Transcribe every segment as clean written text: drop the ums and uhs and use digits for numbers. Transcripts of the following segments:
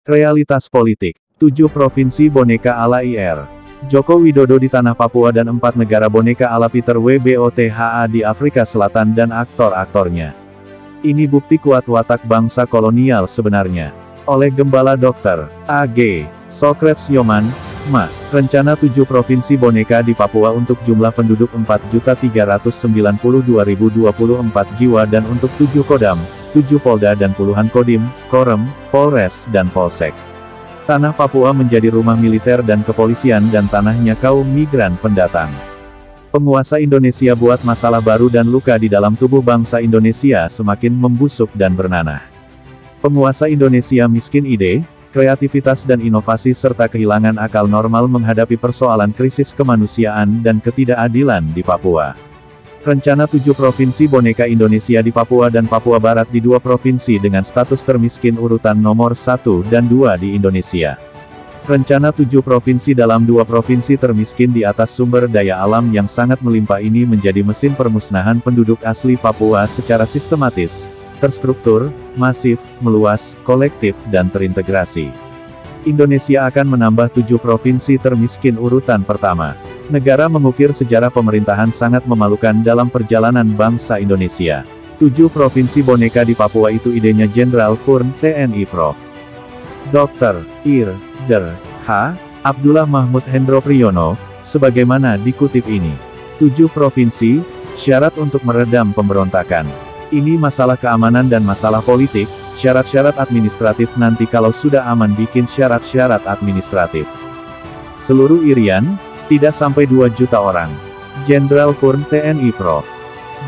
Realitas politik. 7 provinsi boneka ala IR. Joko Widodo di tanah Papua dan 4 negara boneka ala Peter WBOTHA di Afrika Selatan dan aktor-aktornya. Ini bukti kuat watak bangsa kolonial sebenarnya. Oleh Gembala Dr. A.G. Socrates Yoman, Ma. Rencana 7 provinsi boneka di Papua untuk jumlah penduduk 4.392.024 jiwa dan untuk 7 kodam, 7 polda dan puluhan kodim, korem, polres dan polsek. Tanah Papua menjadi rumah militer dan kepolisian dan tanahnya kaum migran pendatang. Penguasa Indonesia buat masalah baru dan luka di dalam tubuh bangsa Indonesia semakin membusuk dan bernanah. Penguasa Indonesia miskin ide, kreativitas dan inovasi serta kehilangan akal normal menghadapi persoalan krisis kemanusiaan dan ketidakadilan di Papua. Rencana 7 provinsi boneka Indonesia di Papua dan Papua Barat di 2 provinsi dengan status termiskin urutan nomor 1 dan 2 di Indonesia. Rencana 7 provinsi dalam 2 provinsi termiskin di atas sumber daya alam yang sangat melimpah ini menjadi mesin permusnahan penduduk asli Papua secara sistematis, terstruktur, masif, meluas, kolektif dan terintegrasi. Indonesia akan menambah 7 provinsi termiskin urutan pertama. Negara mengukir sejarah pemerintahan sangat memalukan dalam perjalanan bangsa Indonesia. 7 provinsi boneka di Papua itu idenya Jenderal Purn TNI Prof. Dr. Ir. Der. H. Abdullah Mahmud Hendro Priyono, sebagaimana dikutip ini. 7 provinsi, syarat untuk meredam pemberontakan. Ini masalah keamanan dan masalah politik, syarat-syarat administratif nanti kalau sudah aman bikin syarat-syarat administratif. Seluruh Irian, tidak sampai 2 juta orang. Jenderal Purn TNI Prof.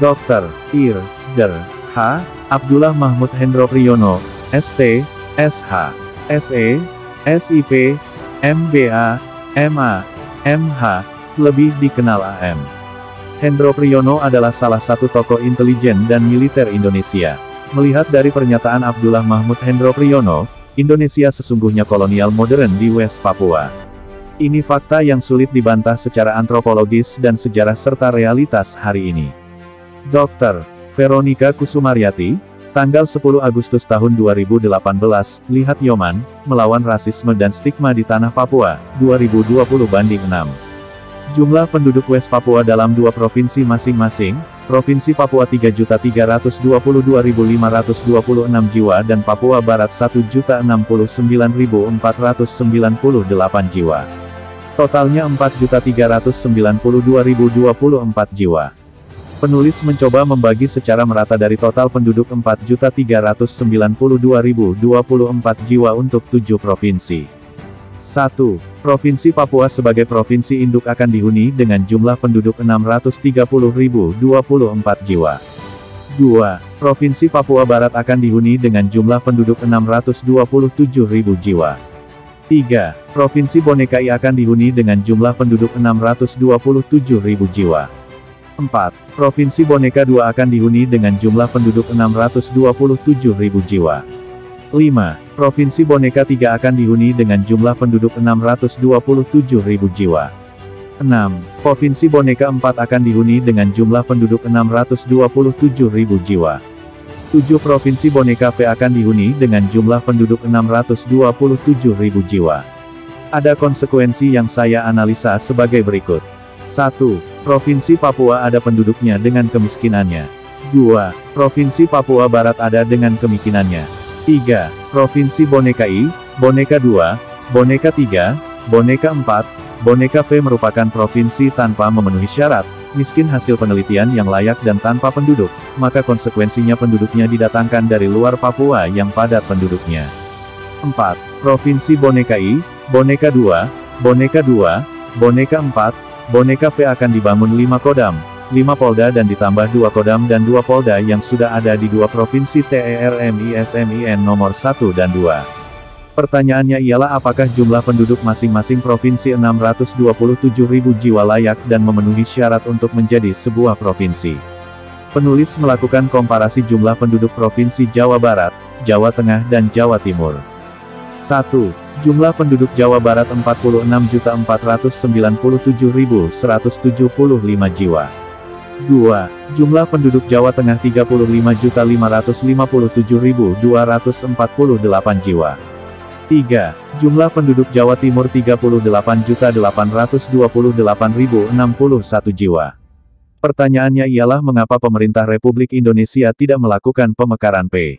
Dr. Ir. Der. H. Abdullah Mahmud Hendro Priyono, ST, SH, SE, SIP, MBA, MA, MH, lebih dikenal AM. Hendro Priyono adalah salah satu tokoh intelijen dan militer Indonesia. Melihat dari pernyataan Abdullah Mahmud Hendro Priyono, Indonesia sesungguhnya kolonial modern di West Papua. Ini fakta yang sulit dibantah secara antropologis dan sejarah serta realitas hari ini. Dr. Veronica Kusumaryati, tanggal 10 Agustus tahun 2018, lihat Yoman, melawan rasisme dan stigma di tanah Papua, 2020:6. Jumlah penduduk West Papua dalam 2 provinsi masing-masing, Provinsi Papua 3.322.526 jiwa dan Papua Barat 1.069.498 jiwa. Totalnya 4.392.024 jiwa. Penulis mencoba membagi secara merata dari total penduduk 4.392.024 jiwa untuk 7 provinsi. 1. Provinsi Papua sebagai provinsi induk akan dihuni dengan jumlah penduduk 630.024 jiwa. 2. Provinsi Papua Barat akan dihuni dengan jumlah penduduk 627.000 jiwa. 3. Provinsi Boneka I akan dihuni dengan jumlah penduduk 627.000 jiwa. 4. Provinsi Boneka II akan dihuni dengan jumlah penduduk 627.000 jiwa. 5. Provinsi Boneka III akan dihuni dengan jumlah penduduk 627.000 jiwa. 6. Provinsi Boneka IV akan dihuni dengan jumlah penduduk 627.000 jiwa. 7 provinsi boneka V akan dihuni dengan jumlah penduduk 627.000 jiwa. Ada konsekuensi yang saya analisa sebagai berikut. 1. Provinsi Papua ada penduduknya dengan kemiskinannya. 2. Provinsi Papua Barat ada dengan kemiskinannya. 3. Provinsi Boneka I, Boneka II, Boneka III, Boneka IV, Boneka V merupakan provinsi tanpa memenuhi syarat, miskin hasil penelitian yang layak dan tanpa penduduk, maka konsekuensinya penduduknya didatangkan dari luar Papua yang padat penduduknya. 4. Provinsi Boneka I, Boneka II, Boneka II, Boneka IV, Boneka V akan dibangun 5 kodam, 5 polda dan ditambah 2 kodam dan 2 polda yang sudah ada di 2 provinsi TERMISMIN nomor 1 dan 2. Pertanyaannya ialah apakah jumlah penduduk masing-masing provinsi 627.000 jiwa layak dan memenuhi syarat untuk menjadi sebuah provinsi. Penulis melakukan komparasi jumlah penduduk Provinsi Jawa Barat, Jawa Tengah dan Jawa Timur. 1. Jumlah penduduk Jawa Barat 46.497.175 jiwa. 2. Jumlah penduduk Jawa Tengah 35.557.248 jiwa. 3. Jumlah penduduk Jawa Timur 38.828.061 jiwa. Pertanyaannya ialah mengapa pemerintah Republik Indonesia tidak melakukan pemekaran P.